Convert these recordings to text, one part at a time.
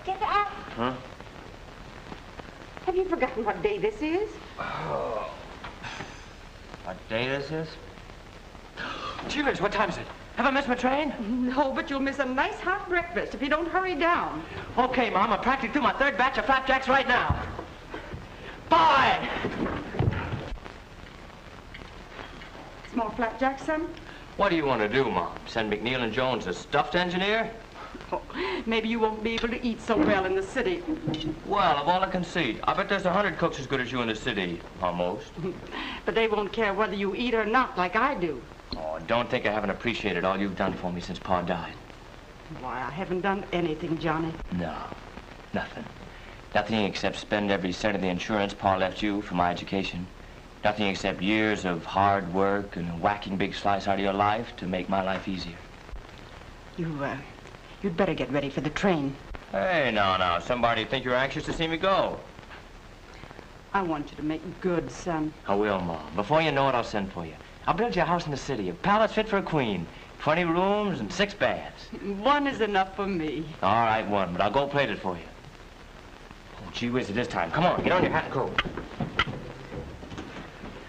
Get up. Huh? Have you forgotten what day this is? Oh. What day this is? Gee whiz, what time is it? Have I missed my train? No, but you'll miss a nice hot breakfast if you don't hurry down. Okay, Mom, I'm practically through my third batch of flapjacks right now. Bye! Small flapjack, son? What do you want to do, Mom? Send McNeil and Jones a stuffed engineer? Oh, maybe you won't be able to eat so well in the city. Well, of all I can see, I bet there's 100 cooks as good as you in the city, almost. But they won't care whether you eat or not like I do. Oh, don't think I haven't appreciated all you've done for me since Pa died. Why, I haven't done anything, Johnny. No, nothing. Nothing except spend every cent of the insurance Pa left you for my education. Nothing except years of hard work and a whacking big slice out of your life to make my life easier. You'd better get ready for the train. Hey, now, somebody think you're anxious to see me go. I want you to make good, son. I will, Ma. Before you know it, I'll send for you. I'll build you a house in the city, a palace fit for a queen, 20 rooms and 6 baths. One is enough for me. All right, one, but I'll go plate it for you. Oh, gee whiz, it is time. Come on, get on your hat and coat.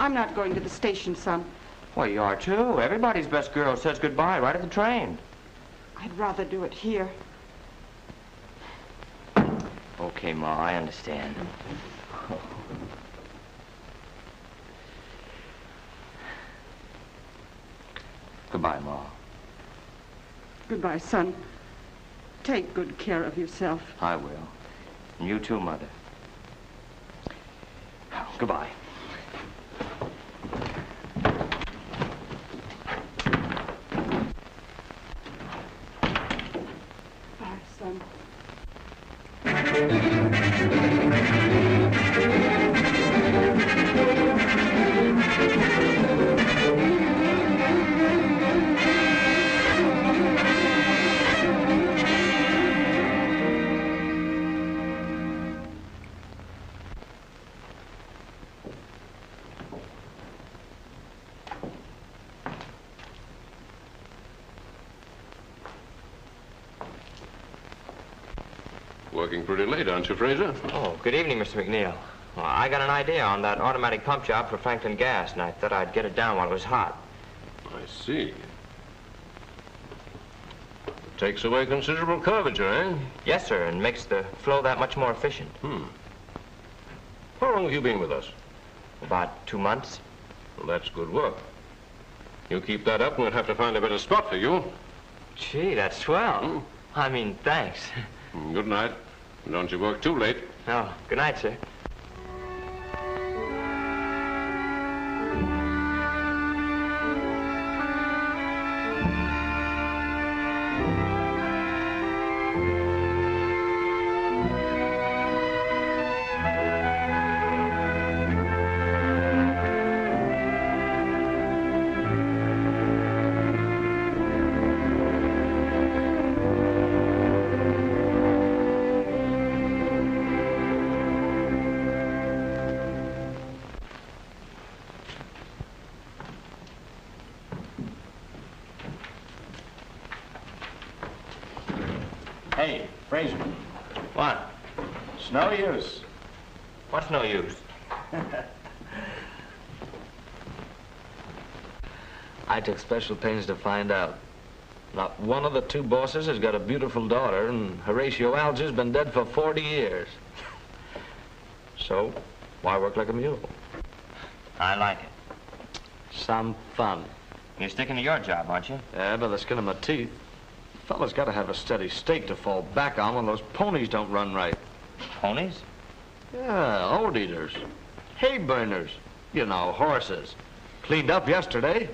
I'm not going to the station, son. Well, you are, too. Everybody's best girl says goodbye right at the train. I'd rather do it here. Okay, Ma, I understand. Goodbye, Ma. Goodbye, son. Take good care of yourself. I will. And you too, Mother. Goodbye. Bye, son. Working pretty late, aren't you, Fraser? Oh, good evening, Mr. McNeil. Well, I got an idea on that automatic pump job for Franklin Gas, and I thought I'd get it down while it was hot. I see. Takes away considerable curvature, eh? Yes, sir, and makes the flow that much more efficient. How long have you been with us? About 2 months. Well, that's good work. You keep that up, and we'll have to find a better spot for you. Gee, that's swell. I mean, thanks. Good night. Don't you work too late. Oh, good night, sir. Hey, Fraser. What? It's no use. What's no use? I took special pains to find out. Not one of the 2 bosses has got a beautiful daughter, and Horatio Alger's been dead for 40 years. So, why work like a mule? I like it. Some fun. You're sticking to your job, aren't you? Yeah, by the skin of my teeth. Fella's got to have a steady stake to fall back on when those ponies don't run right. Ponies? Yeah, old eaters. Hay burners. You know, horses. Cleaned up yesterday.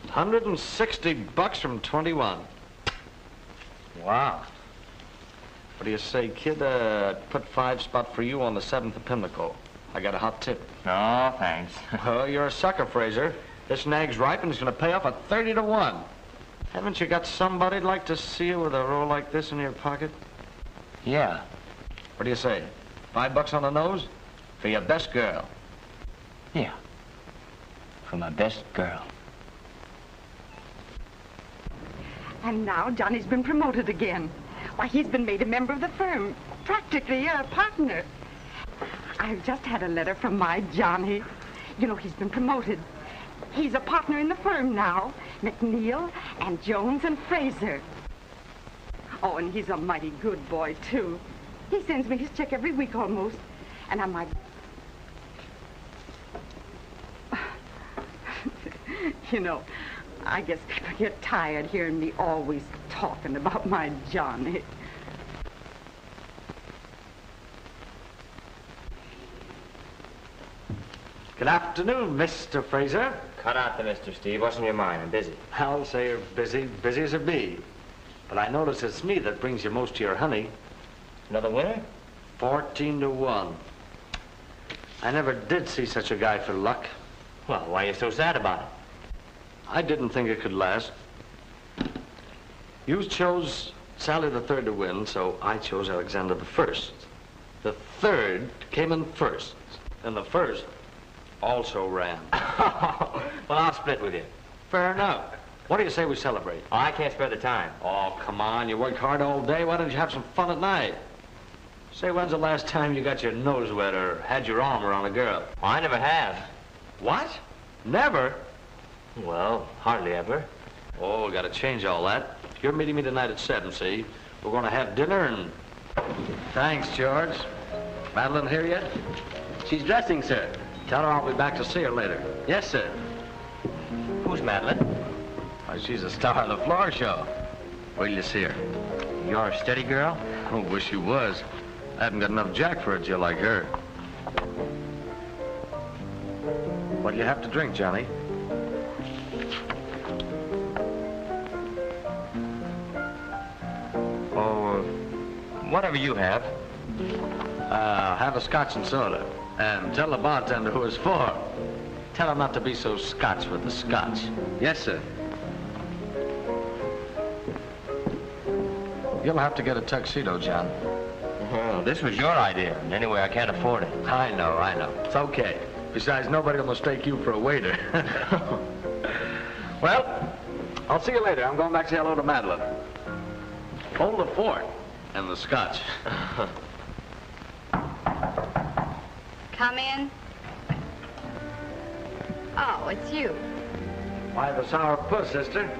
$160 from 21. Wow. What do you say, kid? Put 5 spot for you on the 7th of Pimlico. I got a hot tip. No, thanks. Oh, you're a sucker, Fraser. This nag's ripe and it's going to pay off at 30 to 1. Haven't you got somebody'd like to see you with a roll like this in your pocket? Yeah. What do you say? $5 on the nose? For your best girl. Yeah. For my best girl. And now Johnny's been promoted again. Why, he's been made a member of the firm. Practically a partner. I've just had a letter from my Johnny. You know, he's been promoted. He's a partner in the firm now. McNeil and Jones and Fraser. Oh, and he's a mighty good boy, too. He sends me his check every week almost. And I'm like... You know, I guess people get tired hearing me always talking about my Johnny. Good afternoon, Mr. Fraser. Cut out the Mr. Steve. What's on your mind? I'm busy. I'll say you're busy, busy as a bee. But I notice it's me that brings you most of your honey. Another winner? 14 to 1. I never did see such a guy for luck. Well, why are you so sad about it? I didn't think it could last. You chose Sally the Third to win, so I chose Alexander the First. The third came in first, and the first also ran. Well, I'll split with you. Fair enough. What do you say we celebrate? Oh, I can't spare the time. Oh, come on. You worked hard all day. Why don't you have some fun at night? Say, when's the last time you got your nose wet or had your arm around a girl? Oh, I never have. What? Never? Well, hardly ever. Oh, we got to change all that. You're meeting me tonight at 7, see? We're going to have dinner and... Thanks, George. Madeline here yet? She's dressing, sir. Tell her I'll be back to see her later. Yes, sir. Who's Madeline? Why, she's a star of the floor show. Wait till you see her. You're a steady girl? Oh, wish you was. I haven't got enough jack for a Jill like her. What'll you have to drink, Johnny? Oh, whatever you have. Have a scotch and soda. And tell the bartender who it's for. Tell him not to be so scotch with the scotch. Yes, sir. You'll have to get a tuxedo, John. Well, this was your idea. And anyway, I can't afford it. I know. It's okay. Besides, nobody will mistake you for a waiter. Well, I'll see you later. I'm going back to say hello to Madeline. Hold the fort and the scotch. Come in. Oh, it's you. Why the sour puss, sister?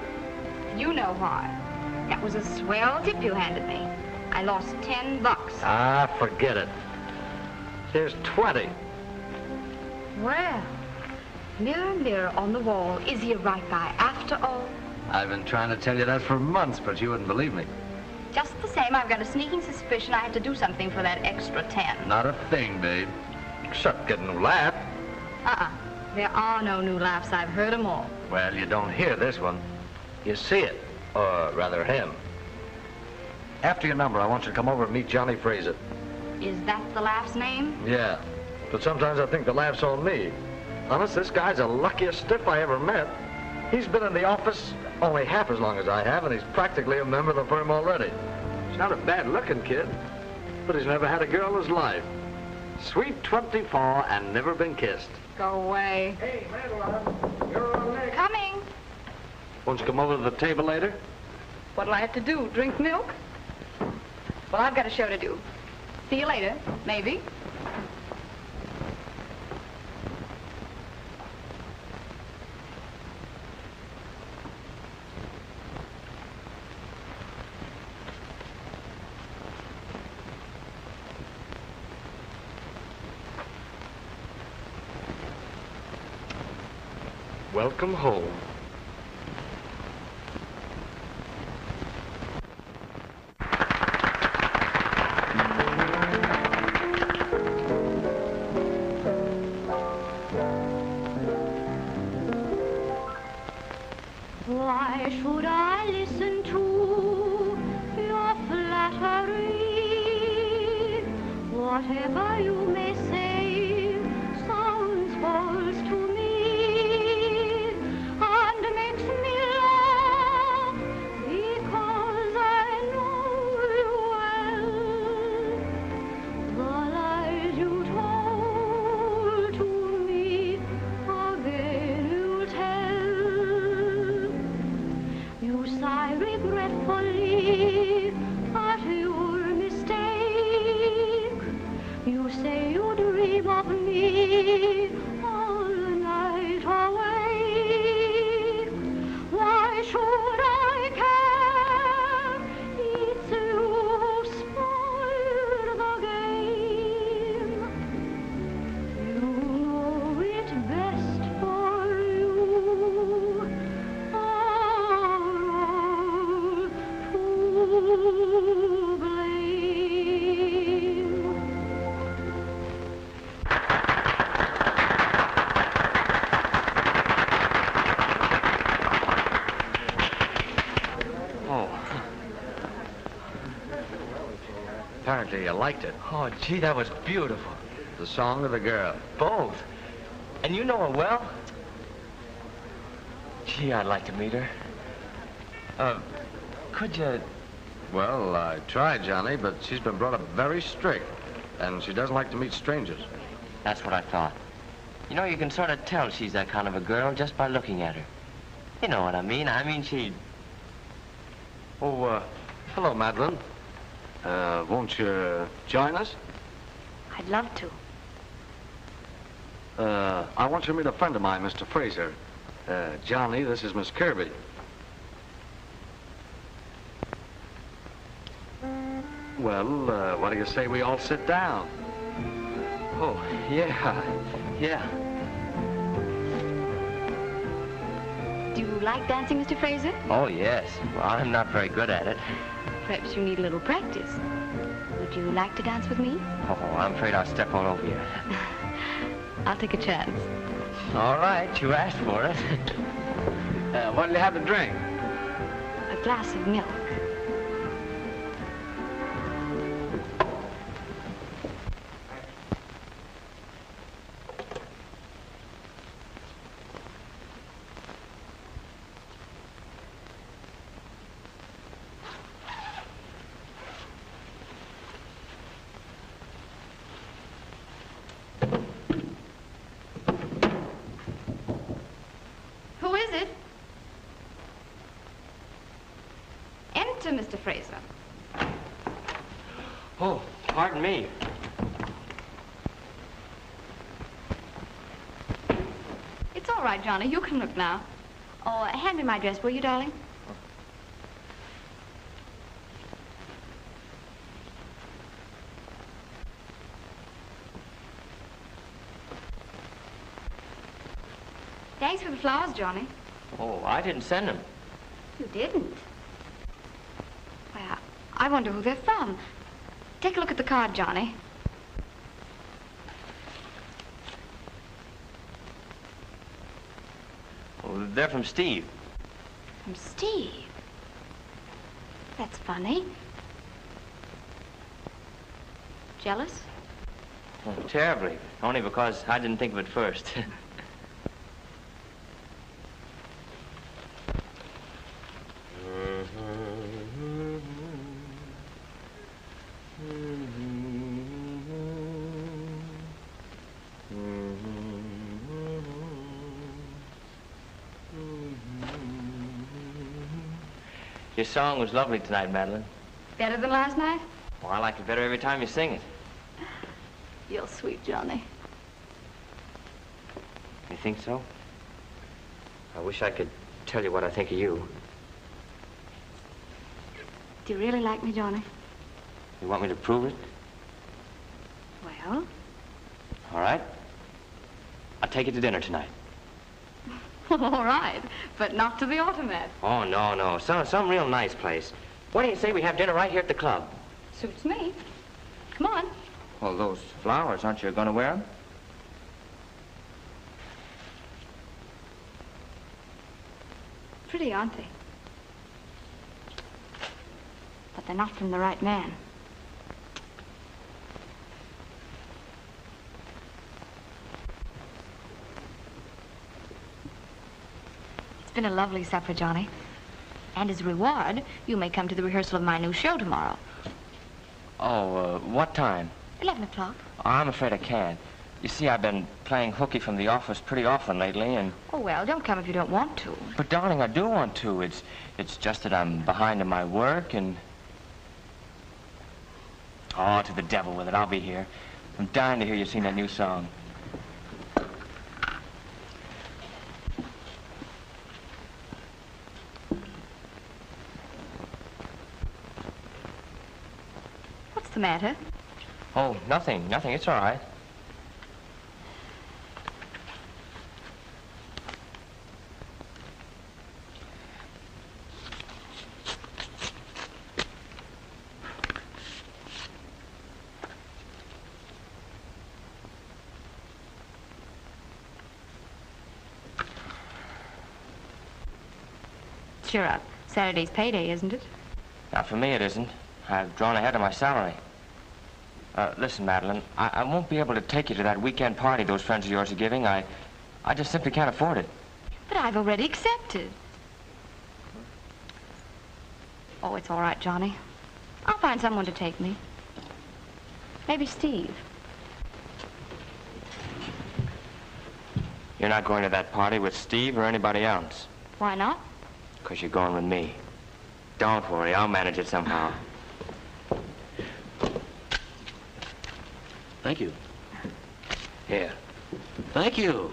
You know why. That was a swell tip you handed me. I lost $10. Ah, forget it. Here's 20. Well, mirror, mirror on the wall, is he a right guy after all? I've been trying to tell you that for months, but you wouldn't believe me. Just the same, I've got a sneaking suspicion I had to do something for that extra 10. Not a thing, babe. Except getting a laugh. There are no new laughs. I've heard them all. Well, you don't hear this one. You see it. Or rather, him. After your number, I want you to come over and meet Johnny Fraser. Is that the laugh's name? Yeah. But sometimes I think the laugh's on me. Honest, this guy's the luckiest stiff I ever met. He's been in the office only half as long as I have, and he's practically a member of the firm already. He's not a bad-looking kid, but he's never had a girl in his life. Sweet 24 and never been kissed. Go away. Hey, Madeline, you're on next. Coming. Won't you come over to the table later? What'll I have to do, drink milk? Well, I've got a show to do. See you later, maybe. Welcome home. Why should I listen to your flattery? Whatever you may say sounds false to me and makes me laugh because I know you well. The lies you told to me again you tell. You sigh regretfully at your mistake. You say you dream of me all night awake. Why should I care? It's you who spoiled the game. You know it best for you. Are all to blame. Oh. Apparently you liked it. Oh, gee, that was beautiful. The song or the girl? Both. And you know her well? Gee, I'd like to meet her. Could you... Well, I tried, Johnny, but she's been brought up very strict, and she doesn't like to meet strangers. That's what I thought. You know, you can sort of tell she's that kind of a girl just by looking at her. You know what I mean. I mean, she... Oh, hello, Madeline. Won't you join us? I'd love to. I want you to meet a friend of mine, Mr. Fraser. Johnny, this is Miss Kirby. Well, what do you say we all sit down? Oh, yeah. Yeah. Do you like dancing, Mr. Fraser? Oh, yes. Well, I'm not very good at it. Perhaps you need a little practice. Would you like to dance with me? Oh, I'm afraid I'll step all over you. I'll take a chance. All right, you asked for it. What'll you have to drink? A glass of milk. Who is it? Enter, Mr. Fraser. Oh, pardon me. It's all right, Johnny. You can look now. Oh, hand me my dress, will you, darling? Thanks for the flowers, Johnny. Oh, I didn't send them. You didn't? Well, I wonder who they're from. Take a look at the card, Johnny. Oh, they're from Steve. From Steve. That's funny. Jealous? Oh, terribly. Only because I didn't think of it first. Your song was lovely tonight, Madeline. Better than last night? Well, I like it better every time you sing it. You're sweet, Johnny. You think so? I wish I could tell you what I think of you. Do you really like me, Johnny? You want me to prove it? Well? All right. I'll take you to dinner tonight. All right, but not to the Automat. Oh, no. Some real nice place. What do you say we have dinner right here at the club? Suits me. Come on. Well, those flowers, aren't you going to wear them? Pretty, aren't they? But they're not from the right man. It's been a lovely supper, Johnny. And as a reward, you may come to the rehearsal of my new show tomorrow. Oh, what time? 11 o'clock. Oh, I'm afraid I can't. You see, I've been playing hooky from the office pretty often lately, and... Oh, well, don't come if you don't want to. But, darling, I do want to. It's just that I'm behind in my work, and... Oh, to the devil with it. I'll be here. I'm dying to hear you sing that new song. What's the matter? Oh, nothing. It's all right. Cheer up. Saturday's payday, isn't it? Now, for me, it isn't. I've drawn ahead of my salary. Listen, Madeline, I won't be able to take you to that weekend party those friends of yours are giving. I just simply can't afford it. But I've already accepted. Oh, it's all right, Johnny. I'll find someone to take me. Maybe Steve. You're not going to that party with Steve or anybody else. Why not? Because you're going with me. Don't worry, I'll manage it somehow. Thank you. Here. Thank you.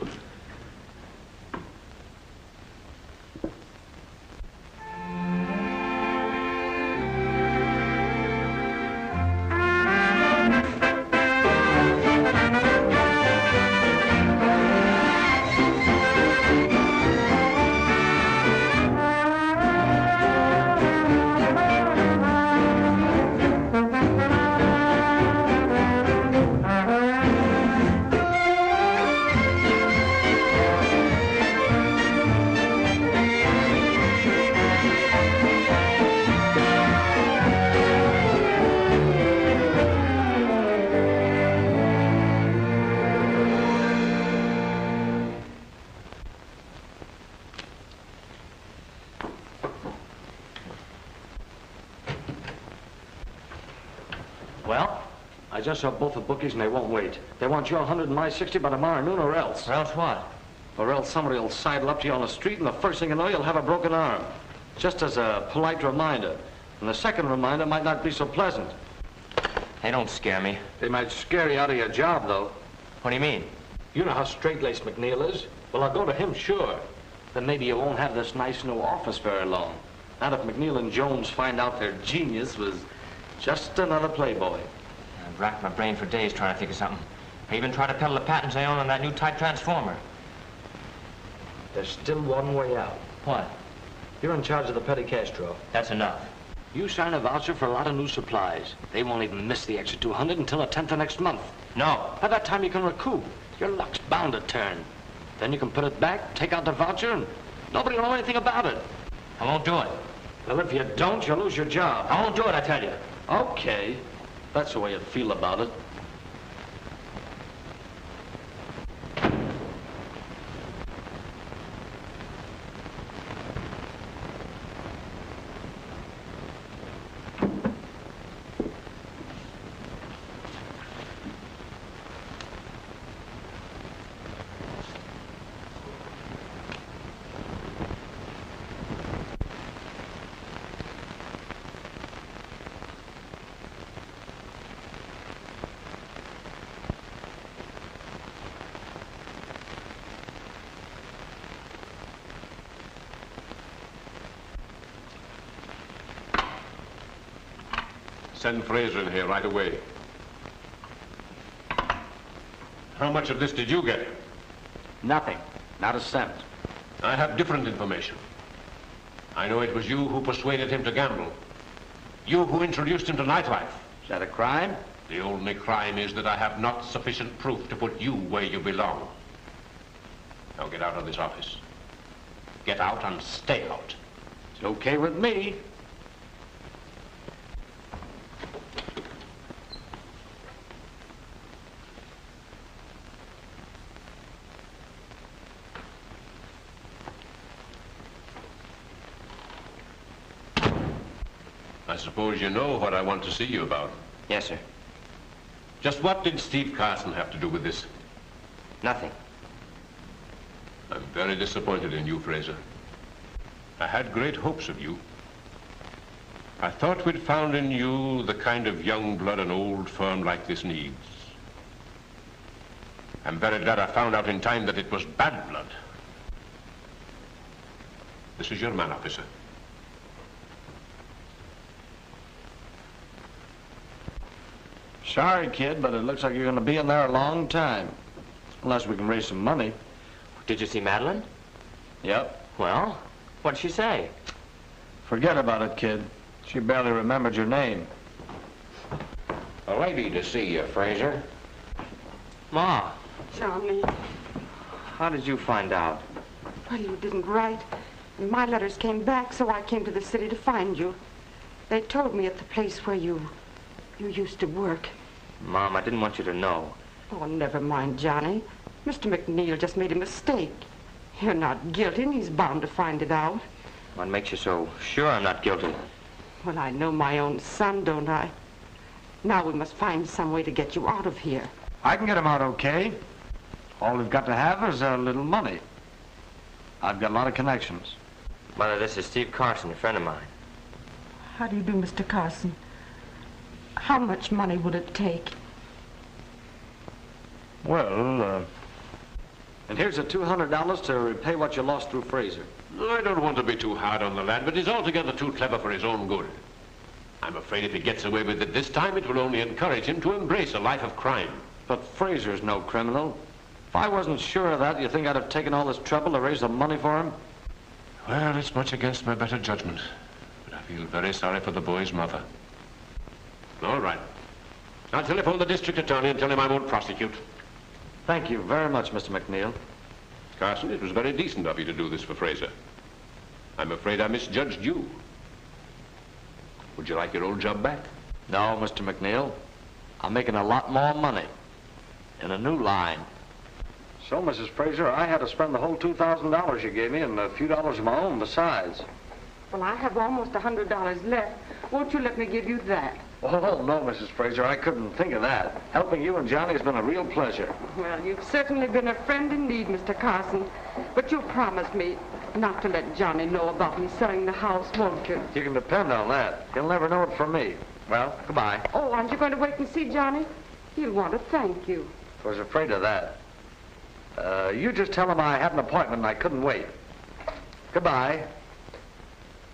Well, I just saw both the bookies and they won't wait. They want your 100 and my 60 by tomorrow noon or else. Or else what? Or else somebody will sidle up to you on the street and the first thing you know, you'll have a broken arm. Just as a polite reminder. And the second reminder might not be so pleasant. They don't scare me. They might scare you out of your job, though. What do you mean? You know how straight-laced McNeil is. Well, I'll go to him, sure. Then maybe you won't have this nice new office very long. Not if McNeil and Jones find out their genius was just another playboy. I've racked my brain for days trying to think of something. I even tried to peddle the patents I own on that new type transformer. There's still one way out. What? You're in charge of the petty cash drawer. That's enough. You sign a voucher for a lot of new supplies. They won't even miss the extra 200 until the 10th of next month. No. By that time, you can recoup. Your luck's bound to turn. Then you can put it back, take out the voucher, and nobody will know anything about it. I won't do it. Well, if you don't, you'll lose your job. I won't do it, I tell you. Okay. That's the way you feel about it. Send Fraser in here right away. How much of this did you get? Nothing. Not a cent. I have different information. I know it was you who persuaded him to gamble. You who introduced him to nightlife. Is that a crime? The only crime is that I have not sufficient proof to put you where you belong. Now get out of this office. Get out and stay out. It's okay with me. I suppose you know what I want to see you about. Yes, sir. Just what did Steve Carson have to do with this? Nothing. I'm very disappointed in you, Fraser. I had great hopes of you. I thought we'd found in you the kind of young blood an old firm like this needs. I'm very glad I found out in time that it was bad blood. This is your man, officer. Sorry, kid, but it looks like you're going to be in there a long time. Unless we can raise some money. Did you see Madeline? Yep. Well, what'd she say? Forget about it, kid. She barely remembered your name. A lady to see you, Fraser. Ma, Johnny, how did you find out? well, you didn't write. And my letters came back, so I came to the city to find you. They told me at the place where you used to work. Mom, I didn't want you to know. Oh, never mind, Johnny. Mr. McNeil just made a mistake. You're not guilty, and he's bound to find it out. What makes you so sure I'm not guilty? Well, I know my own son, don't I? Now we must find some way to get you out of here. I can get him out okay. All we've got to have is a little money. I've got a lot of connections. Mother, this is Steve Carson, a friend of mine. How do you do, Mr. Carson? How much money would it take? Well, and here's the $200 to repay what you lost through Fraser. I don't want to be too hard on the lad, but he's altogether too clever for his own good. I'm afraid if he gets away with it this time, it will only encourage him to embrace a life of crime. But Fraser's no criminal. If I wasn't sure of that, you think I'd have taken all this trouble to raise the money for him? Well, it's much against my better judgment, but I feel very sorry for the boy's mother. All right. I'll telephone the district attorney and tell him I won't prosecute. Thank you very much, Mr. McNeil. Carson, it was very decent of you to do this for Fraser. I'm afraid I misjudged you. Would you like your old job back? No, Mr. McNeil. I'm making a lot more money in a new line. So, Mrs. Fraser, I had to spend the whole $2,000 you gave me and a few dollars of my own besides. Well, I have almost $100 left. Won't you let me give you that? Oh, no, Mrs. Fraser, I couldn't think of that. Helping you and Johnny has been a real pleasure. Well, you've certainly been a friend in need, Mr. Carson. But you'll promise me not to let Johnny know about me selling the house, won't you? You can depend on that. He'll never know it from me. Well, goodbye. Oh, aren't you going to wait and see Johnny? He'll want to thank you. I was afraid of that. You just tell him I had an appointment and I couldn't wait. Goodbye.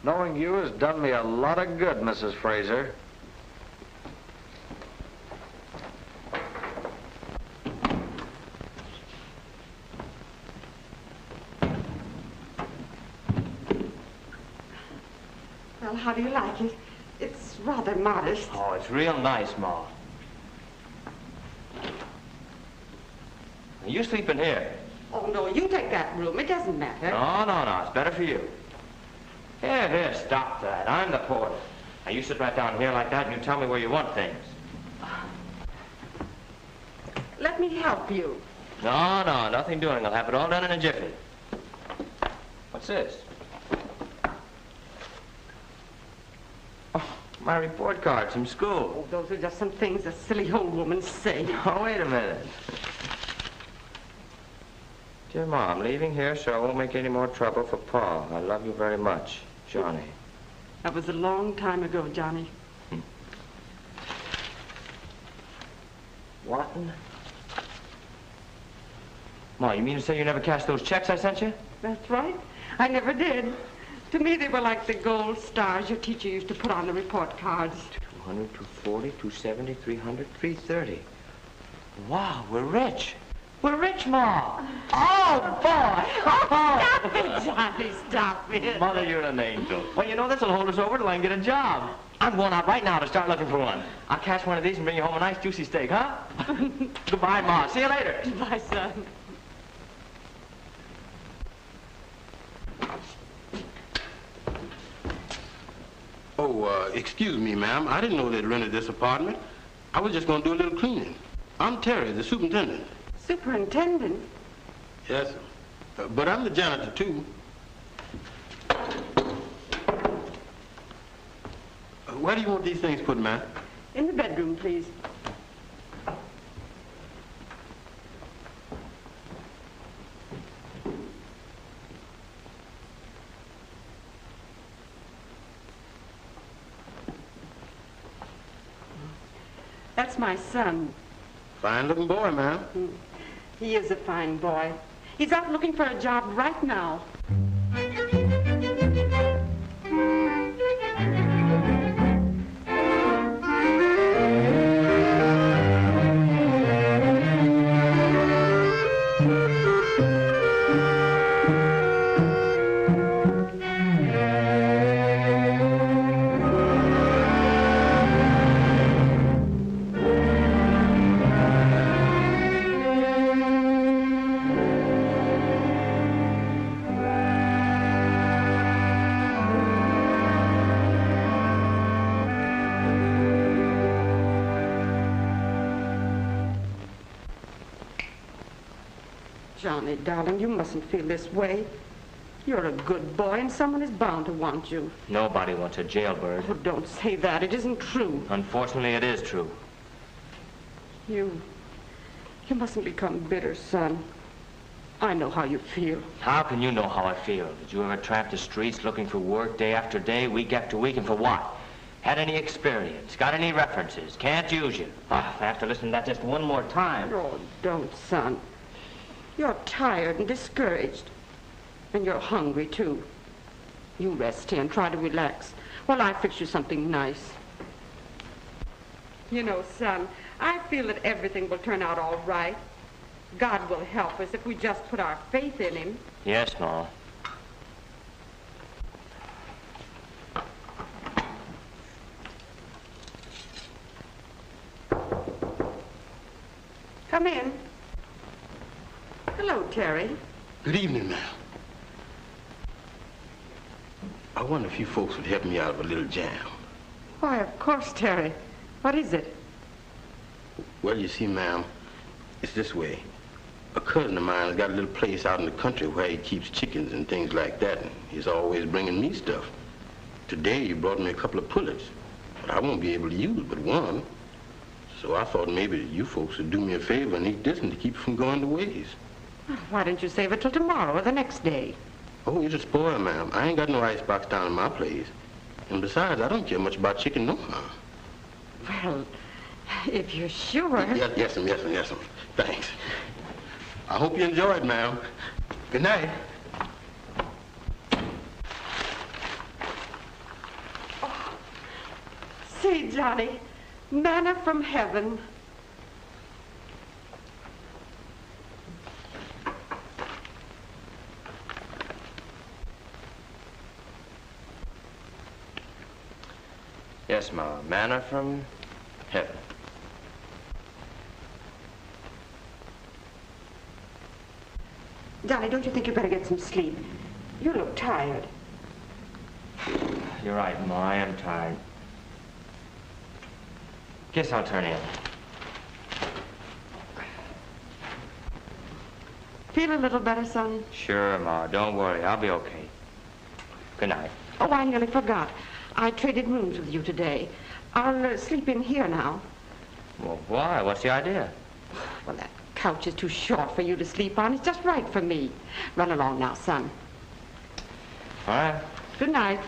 Knowing you has done me a lot of good, Mrs. Fraser. Well, how do you like it? It's rather modest. Oh, it's real nice, Ma. You sleep in here. Oh, no, you take that room. It doesn't matter. No, it's better for you. Here, stop that. I'm the porter. Now, you sit right down here like that and you tell me where you want things. Let me help you. No, nothing doing. I'll have it all done in a jiffy. What's this? Oh, my report cards from school. Oh, those are just some things a silly old woman say. Oh, wait a minute. Dear Ma, I'm leaving here so I won't make any more trouble for Pa. I love you very much. Johnny. That was a long time ago, Johnny. What? Ma, you mean to say you never cashed those checks I sent you? That's right. I never did. To me, they were like the gold stars your teacher used to put on the report cards. 200, 240, 270, 300, 330. Wow, we're rich. We're rich, Ma. Oh, boy. Stop it, Johnny, stop it. Mother, you're an angel. Well, you know, this'll hold us over till I can get a job. I'm going out right now to start looking for one. I'll catch one of these and bring you home a nice juicy steak, huh? Goodbye, Ma. See you later. Bye, son. Oh, excuse me, ma'am. I didn't know they'd rented this apartment. I was just going to do a little cleaning. I'm Terry, the superintendent. Superintendent? Yes, sir. But I'm the janitor, too. Where do you want these things put, ma'am? In the bedroom, please. That's my son. Fine-looking boy, ma'am. He is a fine boy. He's out looking for a job right now. Johnny, darling, you mustn't feel this way. You're a good boy, and someone is bound to want you. Nobody wants a jailbird. Oh, don't say that. It isn't true. Unfortunately, it is true. You mustn't become bitter, son. I know how you feel. How can you know how I feel? Did you ever tramp the streets looking for work day after day, week after week, and for what? Had any experience? Got any references? Can't use you. I have to listen to that just one more time. Oh, don't, son. You're tired and discouraged. And you're hungry, too. You rest here and try to relax while I fix you something nice. You know, son, I feel that everything will turn out all right. God will help us if we just put our faith in him. Yes, Ma. Come in. Hello, Terry. Good evening, ma'am. I wonder if you folks would help me out of a little jam. Why, of course, Terry. What is it? Well, you see, ma'am, it's this way. A cousin of mine has got a little place out in the country where he keeps chickens and things like that, and he's always bringing me stuff. Today, he brought me a couple of pullets, but I won't be able to use but one. So I thought maybe you folks would do me a favor and eat this and to keep it from going to waste. Why don't you save it till tomorrow or the next day? Oh, it'll spoil, ma'am. I ain't got no icebox down in my place. And besides, I don't care much about chicken no more. Well, if you're sure. Yes, ma'am. Thanks. I hope you enjoyed, ma'am. Good night. Oh, see, Johnny, manna from heaven. Yes, Ma. Manna from heaven. Johnny, don't you think you better get some sleep? You look tired. You're right, Ma. I am tired. Guess I'll turn in. Feel a little better, son? Sure, Ma. Don't worry. I'll be okay. Good night. Oh, I nearly forgot. I traded rooms with you today. I'll sleep in here now. Well, why? What's the idea? Well, that couch is too short for you to sleep on. It's just right for me. Run along now, son. All right. Good night.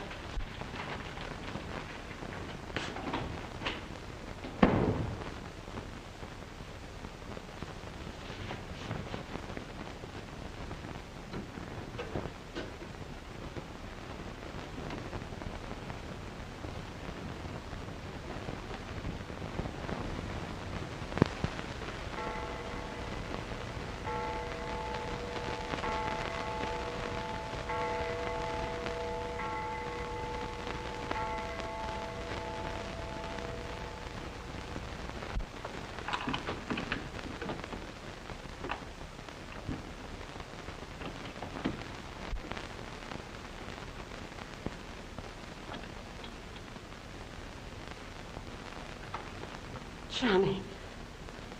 Johnny,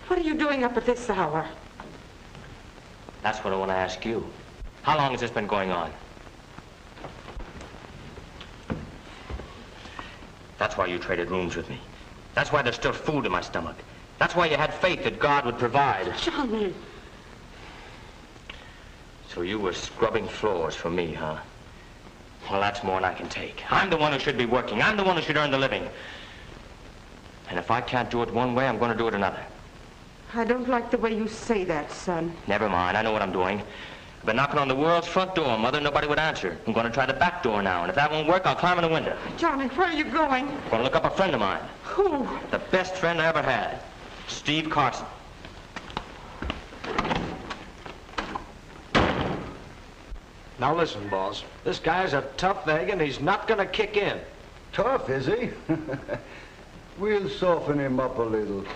what are you doing up at this hour? That's what I want to ask you. How long has this been going on? That's why you traded rooms with me. That's why there's still food in my stomach. That's why you had faith that God would provide. Johnny. So you were scrubbing floors for me, huh? Well, that's more than I can take. I'm the one who should be working. I'm the one who should earn the living. And if I can't do it one way, I'm going to do it another. I don't like the way you say that, son. Never mind. I know what I'm doing. I've been knocking on the world's front door, Mother. Nobody would answer. I'm going to try the back door now, and if that won't work, I'll climb in the window. Johnny, where are you going? I'm going to look up a friend of mine. Who? The best friend I ever had. Steve Carson. Now listen, boss. This guy's a tough egg and he's not gonna kick in. Tough, is he? We'll soften him up a little.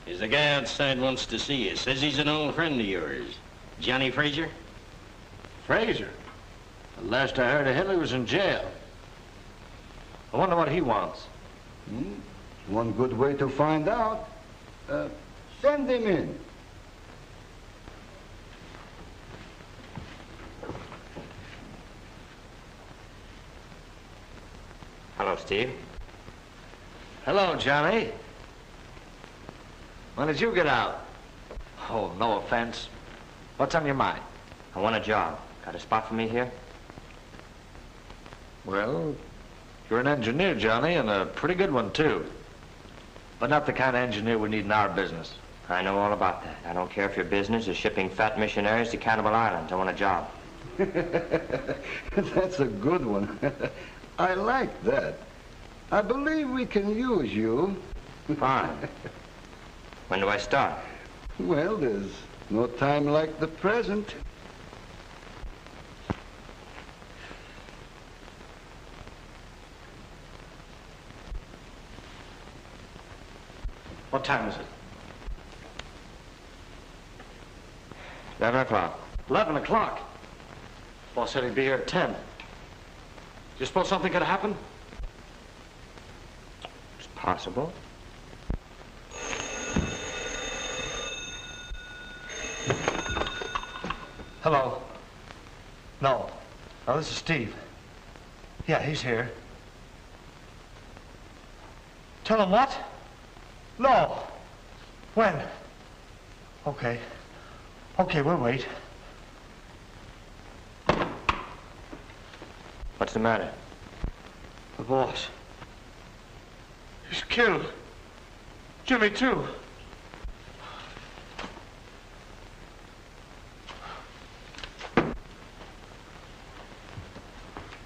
There's a guy outside wants to see you. Says he's an old friend of yours. Johnny Frazier? Frazier? The last I heard of him, he was in jail. I wonder what he wants. One good way to find out. Send him in. Hello, Steve. Hello, Johnny. When did you get out? Oh, no offense. What's on your mind? I want a job. Got a spot for me here? Well, you're an engineer, Johnny, and a pretty good one, too. But not the kind of engineer we need in our business. I know all about that. I don't care if your business is shipping fat missionaries to Cannibal Island. I want a job. That's a good one. I like that. I believe we can use you. Fine. When do I start? Well, there's no time like the present. What time is it? 11 o'clock. 11 o'clock. Boss said he'd be here at 10. You suppose something could happen? It's possible. Hello. No. No, this is Steve. Yeah, he's here. Tell him what? No. When? Okay. Okay, we'll wait. What's the matter? The boss. He's killed. Jimmy, too.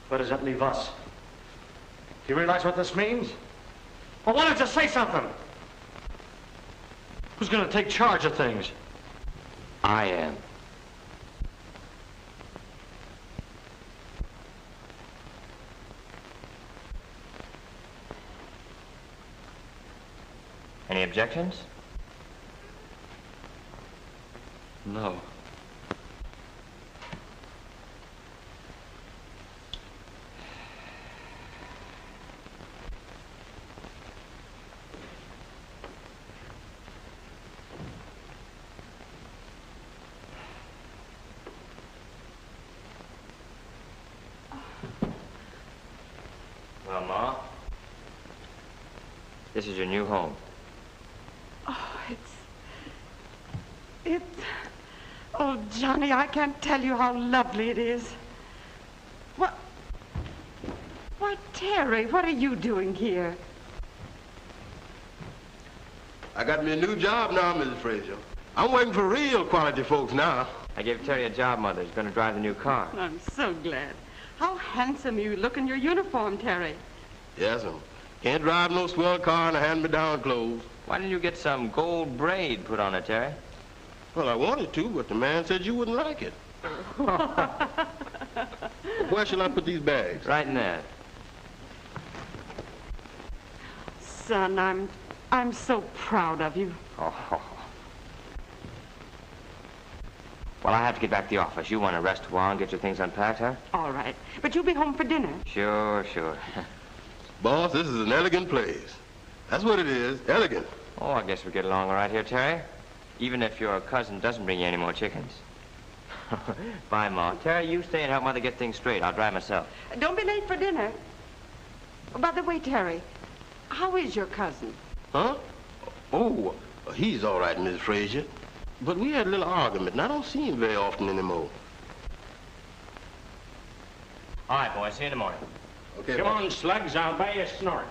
Where does that leave us? Do you realize what this means? Well, why don't you say something? Who's going to take charge of things? I am. Any objections? No. Well, Ma, this is your new home. Oh, oh, Johnny, I can't tell you how lovely it is. Why, Terry, what are you doing here? I got me a new job now, Mrs. Frazier. I'm working for real quality folks now. I gave Terry a job, Mother. He's going to drive the new car. I'm so glad. How handsome you look in your uniform, Terry. Yes, sir. Can't drive no swell car in a hand-me-down clothes. Why didn't you get some gold braid put on it, Terry? Well, I wanted to, but the man said you wouldn't like it. Where shall I put these bags? Right in there. Son, I'm so proud of you. Oh. Well, I have to get back to the office. You want to rest a while and get your things unpacked, huh? All right. But you'll be home for dinner. Sure. Boss, this is an elegant place. That's what it is, elegant. Oh, I guess we get along all right here, Terry. Even if your cousin doesn't bring you any more chickens. Bye, Ma. Terry, you stay and help Mother get things straight. I'll drive myself. Don't be late for dinner. Oh, by the way, Terry, how is your cousin? Huh? Oh, he's all right, Miss Frazier. But we had a little argument, and I don't see him very often anymore. All right, boys. See you in the morning. Okay, Come on, Slugs. I'll buy you a snort.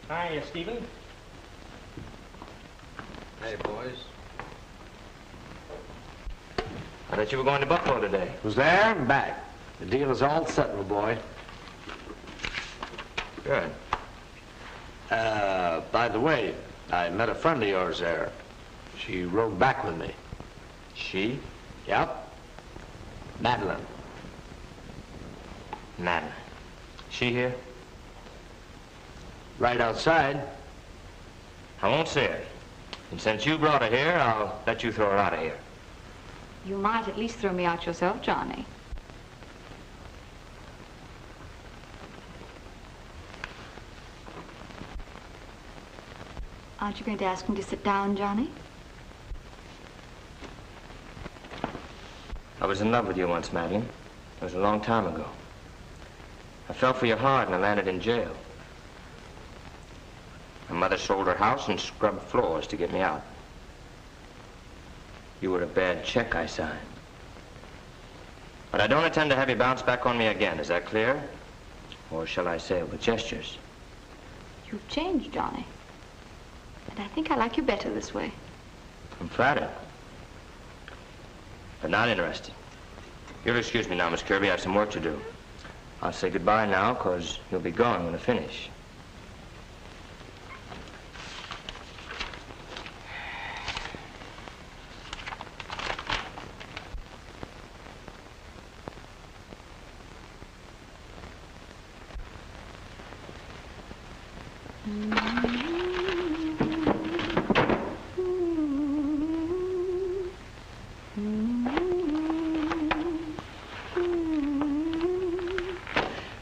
Hiya, Stephen. Hey, boys. I thought you were going to Buffalo today. Was there and back. The deal is all set, my boy. Good. By the way, I met a friend of yours there. She rode back with me. She? Yep. Madeline. Madeline. She here? Right outside. I won't see her. And since you brought her here, I'll let you throw her out of here. You might at least throw me out yourself, Johnny. Aren't you going to ask me to sit down, Johnny? I was in love with you once, Madeline. It was a long time ago. I fell for your heart and I landed in jail. My mother sold her house and scrubbed floors to get me out. You were a bad check I signed. But I don't intend to have you bounce back on me again. Is that clear? Or shall I say it with gestures? You've changed, Johnny. And I think I like you better this way. I'm flattered. But not interested. You'll excuse me now, Miss Kirby. I have some work to do. I'll say goodbye now, because you'll be gone when I finish.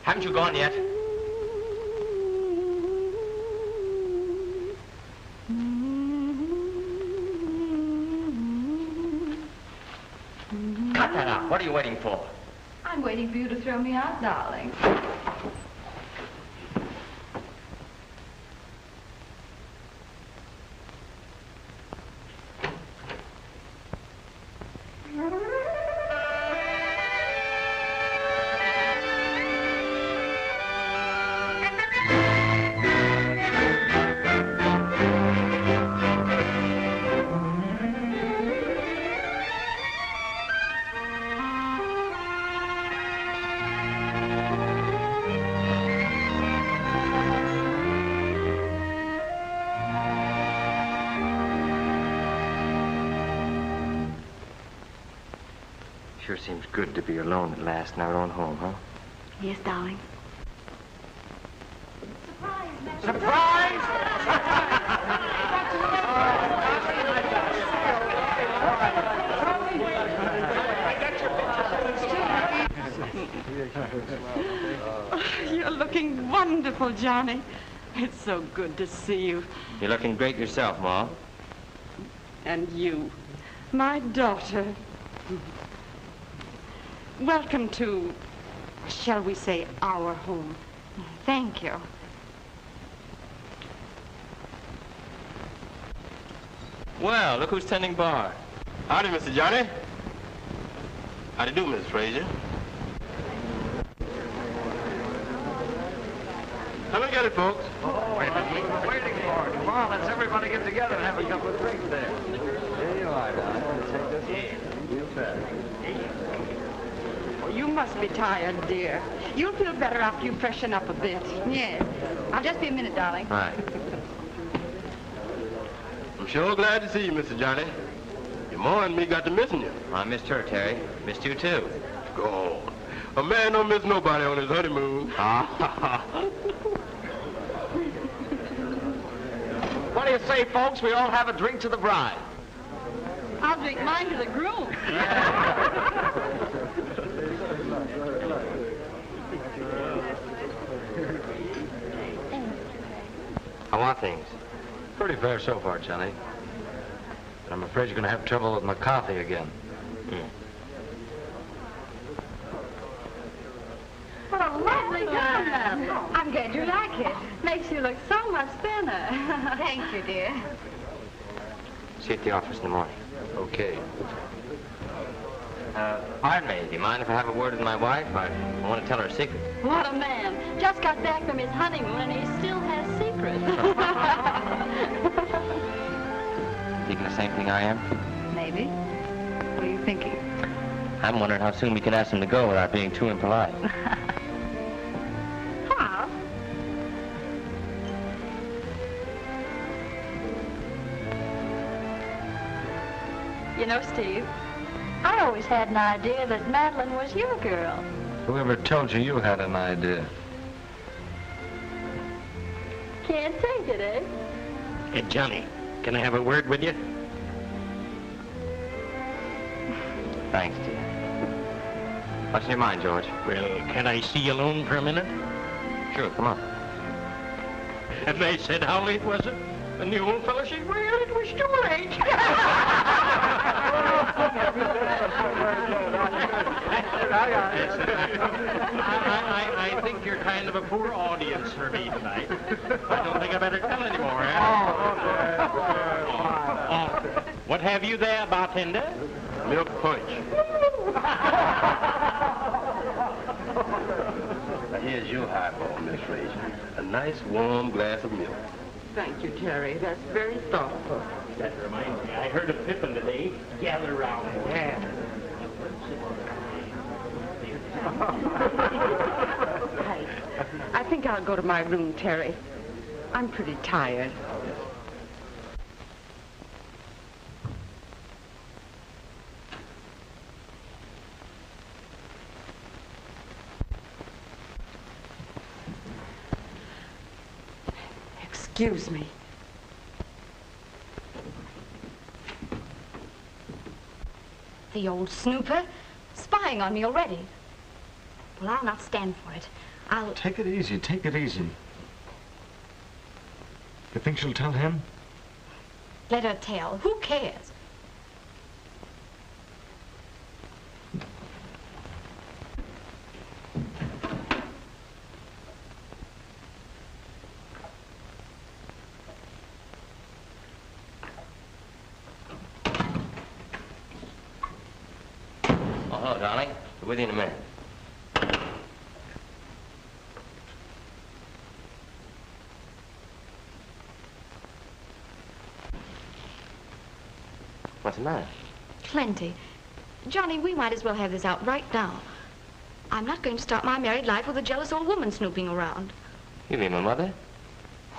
Haven't you gone yet? Cut that out. What are you waiting for? I'm waiting for you to throw me out, darling. Sure seems good to be alone at last in our own home, huh? Yes, darling. You're looking wonderful, Johnny. It's so good to see you. You're looking great yourself, Ma. And you, my daughter. Welcome to, shall we say, our home. Thank you. Well, look who's tending bar. Howdy, Mr. Johnny. How do you do, Miss Frazier? Come and get it, folks. Wait a minute. We're waiting for it. Come on, let's everybody get together and have a couple of drinks there. Here you are, darling. Take this one. You bet. Oh, you must be tired, dear. You'll feel better after you freshen up a bit. Yes. I'll just be a minute, darling. All right. I'm sure glad to see you, Mr. Johnny. Your ma and me got to missing you. I missed her, Terry. Missed you, too. Go on. A man don't miss nobody on his honeymoon. What do you say, folks? We all have a drink to the bride. I'll drink mine to the groom. How are things? Pretty fair so far, Johnny. But I'm afraid afraid you're going to have trouble with McCarthy again. What a lovely gun. I'm glad you like it. Makes you look so much thinner. Thank you, dear. See you at the office in the morning. Okay. Pardon me. Do you mind if I have a word with my wife? I want to tell her a secret. What a man. Just got back from his honeymoon and he still has secrets. Thinking the same thing I am? Maybe. What are you thinking? I'm wondering how soon we can ask him to go without being too impolite. How? You know, Steve, I always had an idea that Madeline was your girl. Whoever told you you had an idea? Can't take it, eh? Hey, Johnny, can I have a word with you? Thanks, dear. What's in your mind, George? Well, can I see you alone for a minute? Sure, come on. And they said, how late was it? And the old fellow said, well, it was too late. I think you're kind of a poor audience for me tonight. I don't think I better tell anymore, what have you there, bartender? Milk punch. Now, here's your highball, Miss Fraser. A nice, warm glass of milk. Thank you, Terry. That's very thoughtful. That reminds me, I heard of Pippin today. Gather round. Yeah. I think I'll go to my room, Terry. I'm pretty tired. Excuse me. The old snooper, spying on me already. Well, I'll not stand for it. Take it easy, take it easy. You think she'll tell him? Let her tell. Who cares? Oh, hello, darling. Be with you in a minute. What's the matter? Plenty. Johnny, we might as well have this out right now. I'm not going to start my married life with a jealous old woman snooping around. You mean my mother?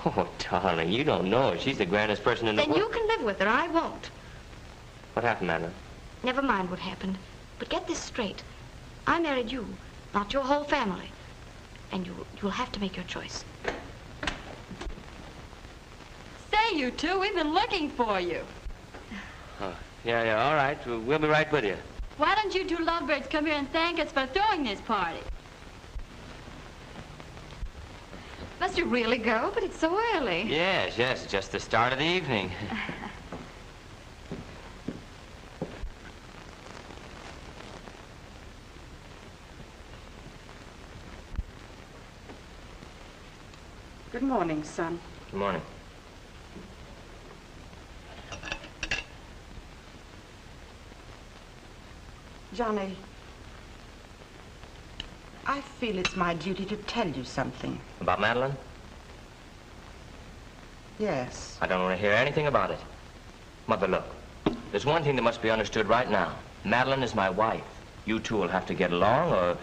Oh, darling, you don't know her. She's the grandest person in the Then world. you can live with her. I won't. What happened, Madeline? Never mind what happened. But get this straight. I married you, not your whole family. And you'll have to make your choice. Say, you two, we've been looking for you. Oh, yeah, all right. We'll be right with you. Why don't you two lovebirds come here and thank us for throwing this party? Must you really go? But it's so early. Yes, it's just the start of the evening. Good morning, son. Good morning. Johnny, I feel it's my duty to tell you something. About Madeline? Yes. I don't want to hear anything about it. Mother, look. There's one thing that must be understood right now. Madeline is my wife. You two will have to get along, or...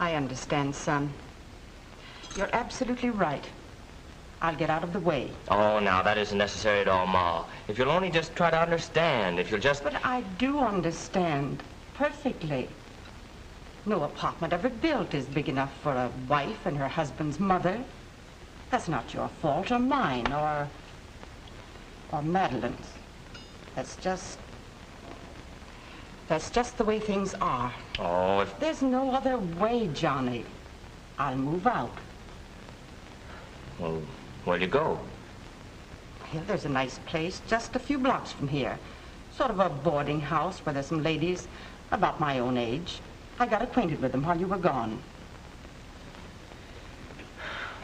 I understand, son. You're absolutely right. I'll get out of the way. Oh, now, that isn't necessary at all, Ma. If you'll only just try to understand, if you'll just... But I do understand perfectly. No apartment ever built is big enough for a wife and her husband's mother. That's not your fault or mine or Madeline's. That's just the way things are. Oh, if... There's no other way, Johnny. I'll move out. Well, where'll you go? Well, there's a nice place just a few blocks from here. Sort of a boarding house where there's some ladies about my own age. I got acquainted with them while you were gone.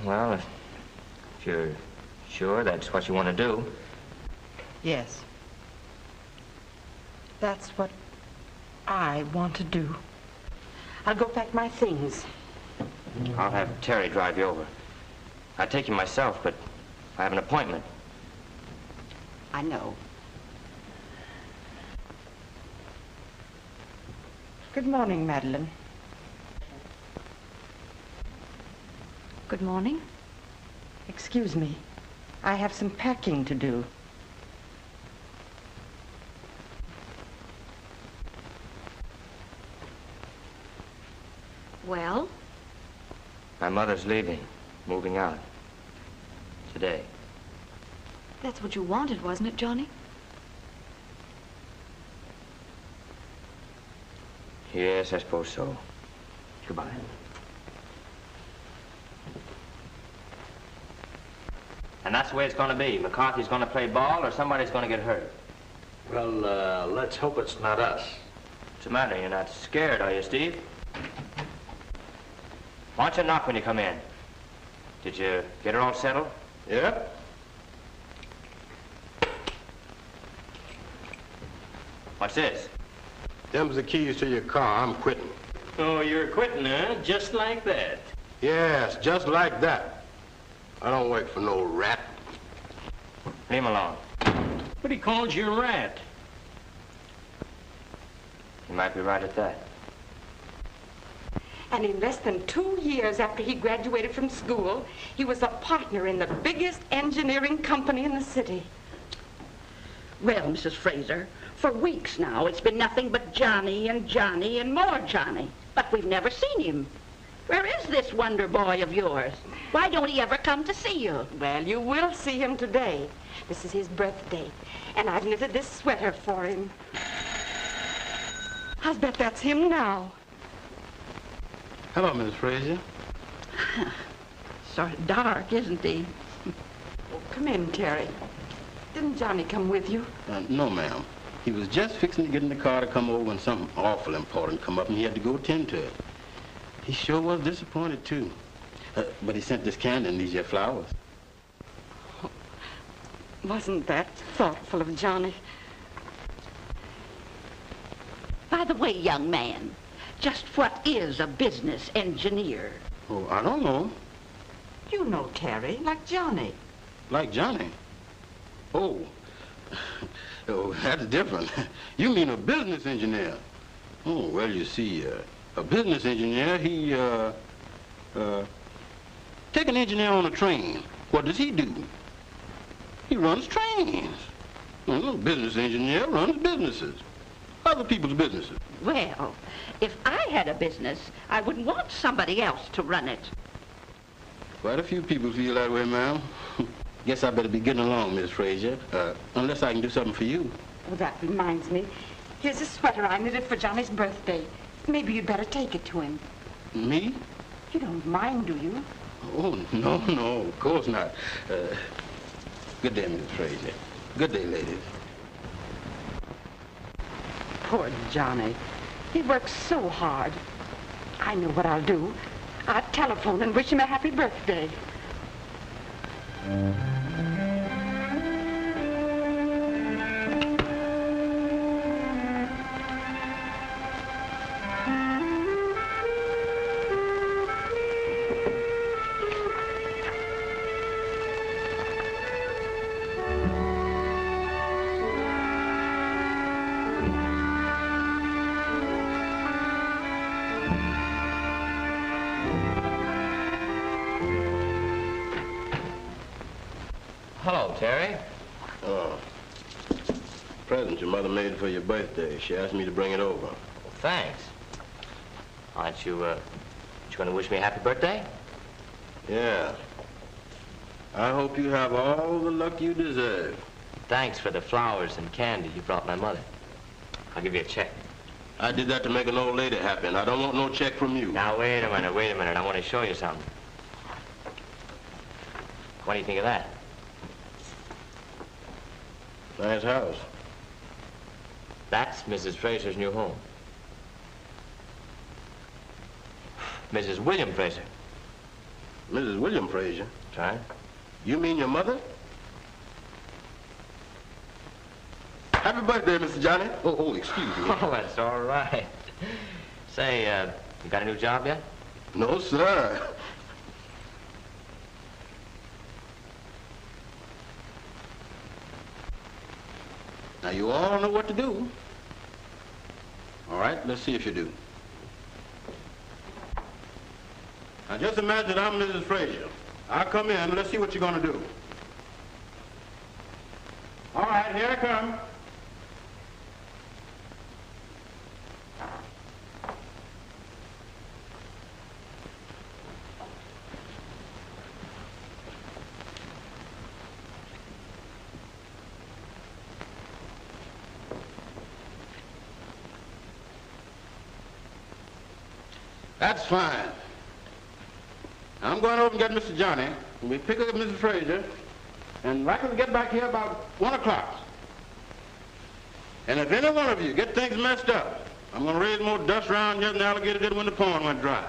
Well, if you're sure that's what you want to do. Yes. That's what I want to do. I'll go pack my things. I'll have Terry drive you over. I'd take you myself, but I have an appointment. I know. Good morning, Madeline. Good morning. Excuse me. I have some packing to do. Well? My mother's leaving, moving out. Today. That's what you wanted, wasn't it, Johnny? Yes, I suppose so. Goodbye. And that's the way it's going to be. McCarthy's going to play ball or somebody's going to get hurt. Well, let's hope it's not us. What's the matter? You're not scared, are you, Steve? Why don't you knock when you come in? Did you get her all settled? Yep. What's this? Them's the keys to your car. I'm quitting. Oh, you're quitting, huh? Just like that. Yes, just like that. I don't work for no rat. Leave him alone. But he called you a rat. You might be right at that. And in less than 2 years after he graduated from school, he was a partner in the biggest engineering company in the city. Well, Mrs. Fraser, for weeks now, it's been nothing but Johnny and Johnny and more Johnny. But we've never seen him. Where is this wonder boy of yours? Why don't he ever come to see you? Well, you will see him today. This is his birthday, and I've knitted this sweater for him. I bet that's him now. Hello, Mrs. Fraser. Sort of dark, isn't he? Oh, come in, Terry. Didn't Johnny come with you? No, ma'am. He was just fixing to get in the car to come over when something awful important come up and he had to go attend to it. He sure was disappointed, too. But he sent this candy and these here flowers. Oh, wasn't that thoughtful of Johnny? By the way, young man, just what is a business engineer? Oh, I don't know. You know Terry, like Johnny. Like Johnny? Oh. Oh, that's different. You mean a business engineer? Oh, well, you see, a business engineer, he, take an engineer on a train. What does he do? He runs trains. Well, a business engineer runs businesses. Other people's businesses. Well, if I had a business, I wouldn't want somebody else to run it. Quite a few people feel that way, ma'am. Guess I better be getting along, Miss Fraser, unless I can do something for you. Oh, that reminds me. Here's a sweater I knitted for Johnny's birthday. Maybe you'd better take it to him. Me? You don't mind, do you? Oh, no, of course not. Good day, Miss Fraser. Good day, ladies. Poor Johnny. He works so hard. I know what I'll do. I'll telephone and wish him a happy birthday. Hello, Terry. Oh. Present your mother made for your birthday. She asked me to bring it over. Well, thanks. Aren't you going to wish me a happy birthday? Yeah. I hope you have all the luck you deserve. Thanks for the flowers and candy you brought my mother. I'll give you a check. I did that to make an old lady happy, and I don't want no check from you. Now, wait a minute. I want to show you something. What do you think of that? Nice house. That's Mrs. Fraser's new home. Mrs. William Fraser. Mrs. William Fraser? That's right. You mean your mother? Happy birthday, Mr. Johnny. Oh, excuse me. Oh, that's all right. Say, you got a new job yet? No, sir. Now, you all know what to do. All right, let's see if you do. Now, just imagine I'm Mrs. Fraser. I'll come in. Let's see what you're going to do. All right, here I come. That's fine. I'm going over and get Mr. Johnny, and we pick up Mrs. Fraser, and likely to get back here about 1 o'clock. And if any one of you get things messed up, I'm going to raise more dust around here than the alligator did when the pond went dry.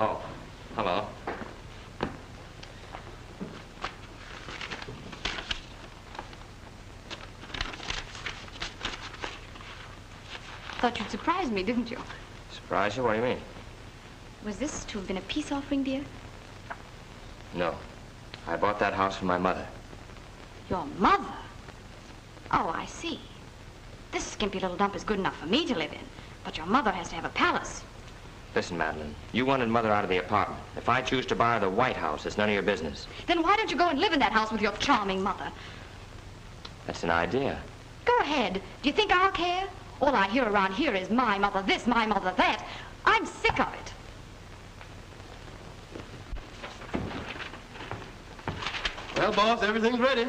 Oh, hello. Thought you'd surprise me, didn't you? Surprise you? What do you mean? Was this to have been a peace offering, dear? No. I bought that house for my mother. Your mother? Oh, I see. This skimpy little dump is good enough for me to live in, but your mother has to have a palace. Listen, Madeline, you wanted Mother out of the apartment. If I choose to buy her the White House, it's none of your business. Then why don't you go and live in that house with your charming mother? That's an idea. Go ahead. Do you think I'll care? All I hear around here is my mother this, my mother that. I'm sick of it. Well, boss, everything's ready.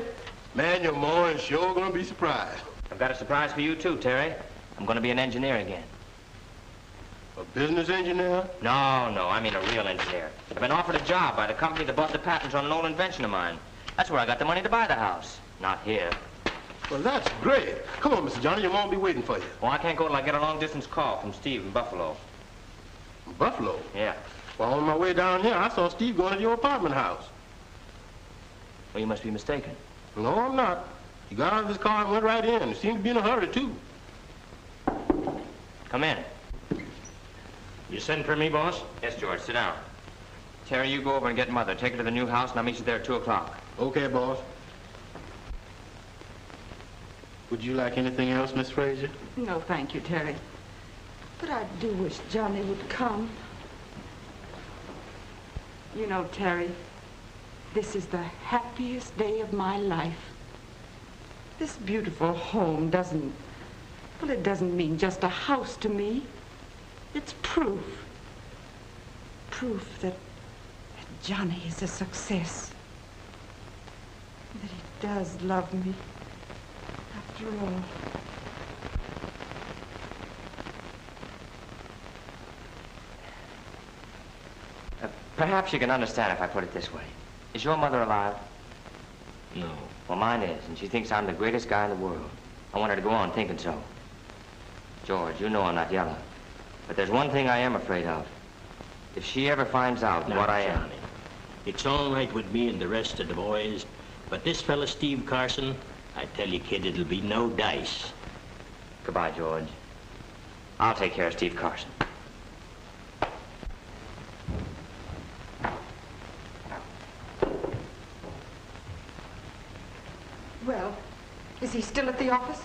Man, your ma is sure gonna be surprised. I've got a surprise for you, too, Terry. I'm going to be an engineer again. A business engineer? No, I mean a real engineer. I've been offered a job by the company that bought the patents on an old invention of mine. That's where I got the money to buy the house. Not here. Well, that's great. Come on, Mr. Johnny, your mom will be waiting for you. Well, I can't go till I get a long-distance call from Steve in Buffalo. Buffalo? Yeah. Well, on my way down here, I saw Steve going to your apartment house. Well, you must be mistaken. No, I'm not. He got out of his car and went right in. He seemed to be in a hurry, too. Come in. You send for me, boss? Yes, George, sit down. Terry, you go over and get Mother. Take her to the new house, and I'll meet you there at 2 o'clock. Okay, boss. Would you like anything else, Miss Fraser? No, thank you, Terry. But I do wish Johnny would come. You know, Terry, this is the happiest day of my life. This beautiful home doesn't mean just a house to me. It's proof. Proof that Johnny is a success. That he does love me. After all. Perhaps you can understand if I put it this way. Is your mother alive? No. Well, mine is, and she thinks I'm the greatest guy in the world. I want her to go on thinking so. George, you know I'm not yellow. But there's one thing I am afraid of. If she ever finds out Now, what I am... Johnny, it's all right with me and the rest of the boys, but this fella Steve Carson, I tell you, kid, it'll be no dice. Goodbye, George. I'll take care of Steve Carson. Well, is he still at the office?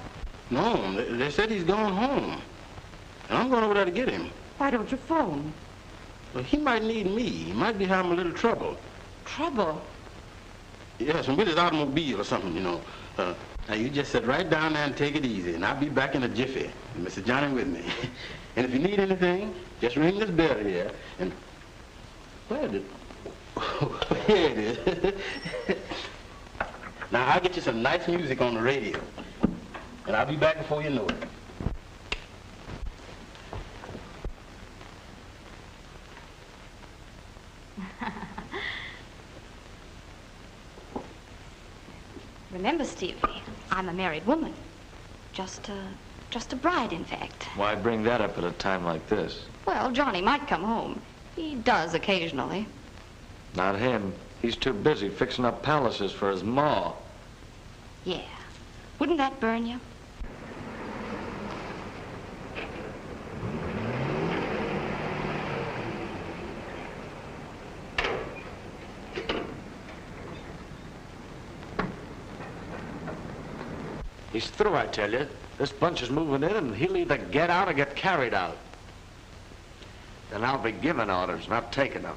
No, they said he's gone home. And I'm going over there to get him. Why don't you phone? Well, he might need me. He might be having a little trouble. Trouble? Yes, and with his automobile or something, you know. Now, you just sit right down there and take it easy, and I'll be back in a jiffy. And Mr. Johnny with me. And if you need anything, just ring this bell here, and... Where did... Here it is. Now, I'll get you some nice music on the radio. And I'll be back before you know it. Remember, Stevie, I'm a married woman. Just a bride, in fact. Why bring that up at a time like this? Well, Johnny might come home. He does occasionally. Not him. He's too busy fixing up palaces for his ma. Yeah. Wouldn't that burn you? He's through, I tell you. This bunch is moving in, and he'll either get out or get carried out. Then I'll be giving orders, not taking them.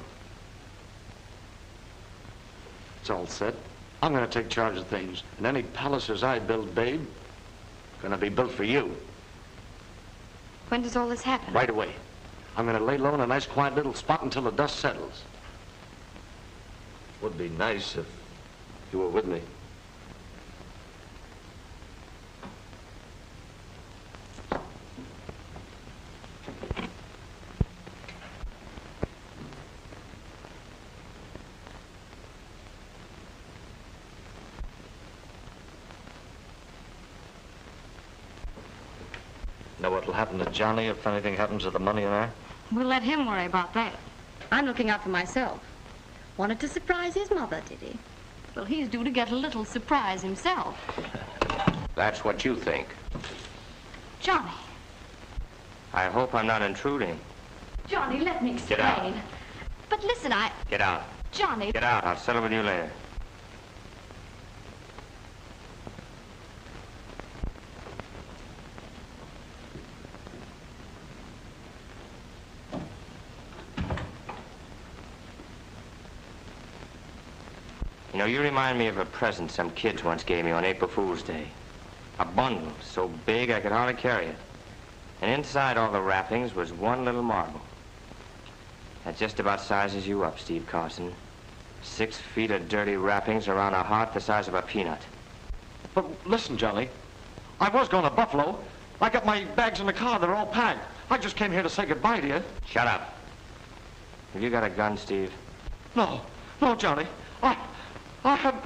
It's all set. I'm going to take charge of things. And any palaces I build, babe, going to be built for you. When does all this happen? Right away. I'm going to lay low in a nice, quiet little spot until the dust settles. Would be nice if you were with me. Know what'll happen to Johnny if anything happens to the money in there? We'll let him worry about that. I'm looking out for myself. Wanted to surprise his mother, did he? Well, he's due to get a little surprise himself. That's what you think. Johnny. I hope I'm not intruding. Johnny, let me explain. Get out. But listen, Get out. Johnny. Get out. I'll settle with you later. You know, you remind me of a present some kids once gave me on April Fool's Day. A bundle so big I could hardly carry it. And inside all the wrappings was one little marble. That just about sizes you up, Steve Carson. 6 feet of dirty wrappings around a heart the size of a peanut. But listen, Johnny. I was going to Buffalo. I got my bags in the car. They're all packed. I just came here to say goodbye to you. Shut up. Have you got a gun, Steve? No, Johnny. I haven't.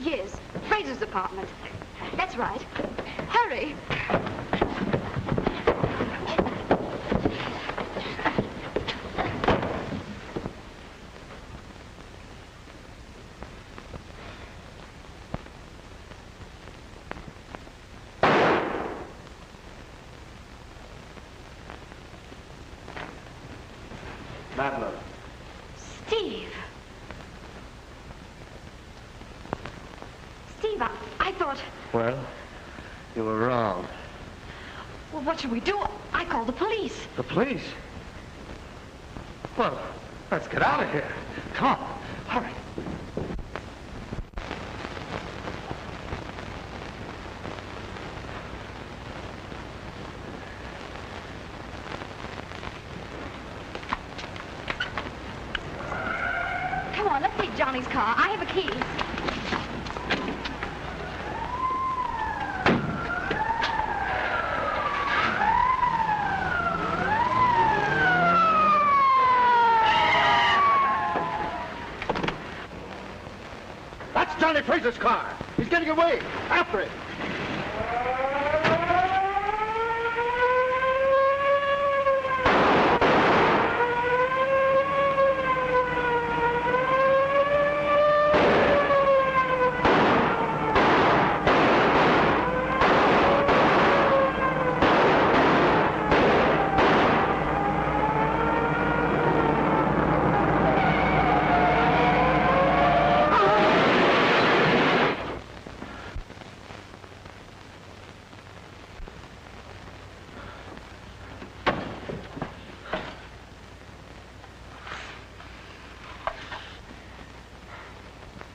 Yes, Fraser's apartment. That's right. Hurry. Madeline. Steve. Steve, I thought... Well, you were wrong. Well, what should we do? I called the police. The police? Well, let's get out of here. Come on, hurry. Come on, let's take Johnny's car. I have a key. That's Johnny Fraser's car. He's getting away. After it.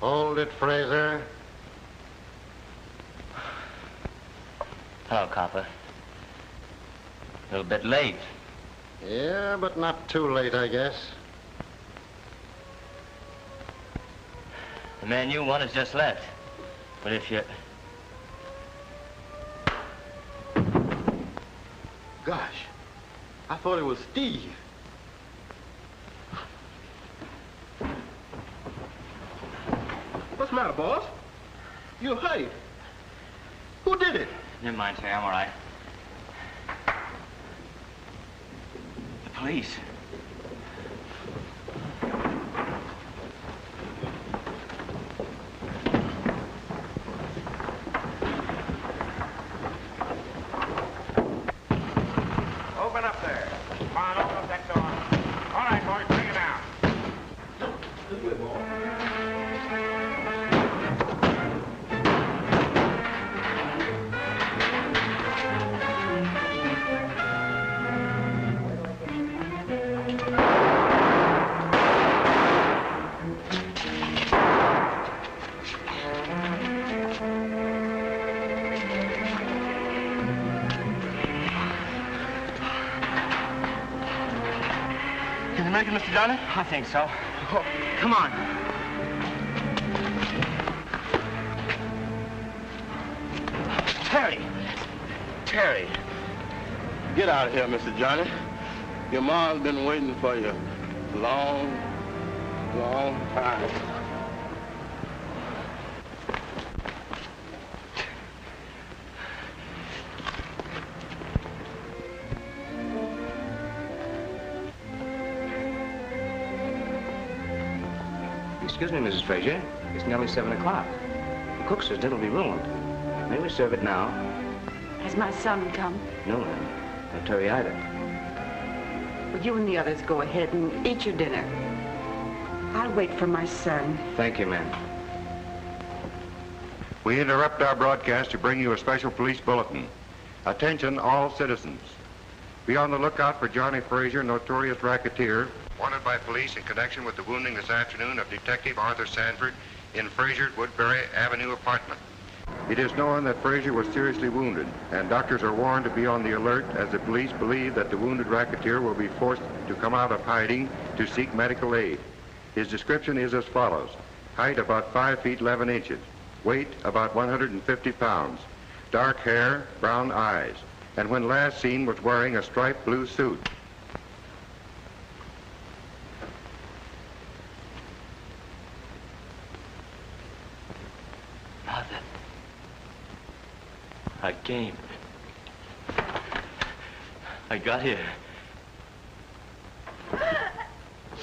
Hold it, Fraser. Hello, copper. A little bit late. Yeah, but not too late, I guess. The man you want has just left. But if you... Gosh, I thought it was Steve. What's the matter, boss? You're hurt. Who did it? Never mind, sir. I'm all right. The police. Open up there. Come on, open up that door. All right, boys, bring it down. Can you make it, Mr. Johnny? I think so. Oh, come on. Terry. Terry. Get out of here, Mr. Johnny. Your mom's been waiting for you a long, long time. Excuse me, Mrs. Frazier. It's nearly 7 o'clock. The cook says dinner'll be ruined. May we serve it now? Has my son come? No, ma'am. No Terry either. Well, you and the others go ahead and eat your dinner. I'll wait for my son. Thank you, ma'am. We interrupt our broadcast to bring you a special police bulletin. Attention, all citizens. Be on the lookout for Johnny Frazier, notorious racketeer, wanted by police in connection with the wounding this afternoon of Detective Arthur Sanford in Frazier's Woodbury Avenue apartment. It is known that Frazier was seriously wounded, and doctors are warned to be on the alert as the police believe that the wounded racketeer will be forced to come out of hiding to seek medical aid. His description is as follows: height about 5 feet 11 inches, weight about 150 pounds, dark hair, brown eyes, and when last seen was wearing a striped blue suit. Mother. I came. I got here.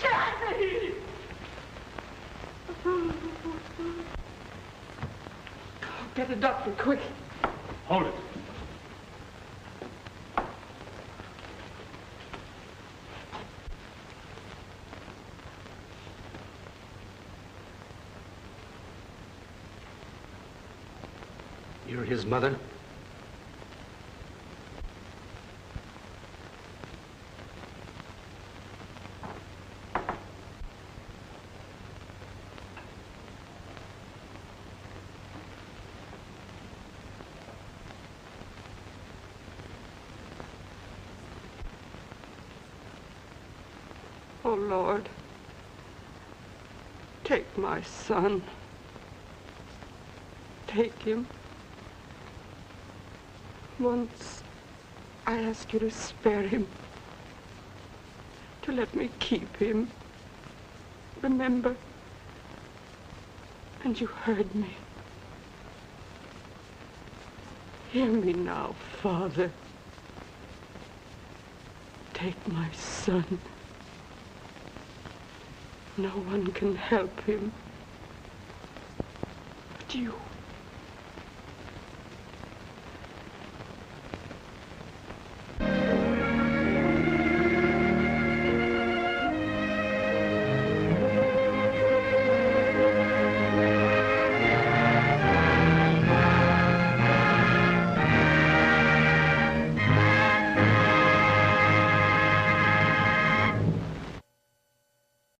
Johnny! Get a doctor, quick. Hold it. You're his mother? Oh, Lord, take my son. Take him. Once I asked you to spare him, to let me keep him. Remember? And you heard me. Hear me now, Father. Take my son. No one can help him but you.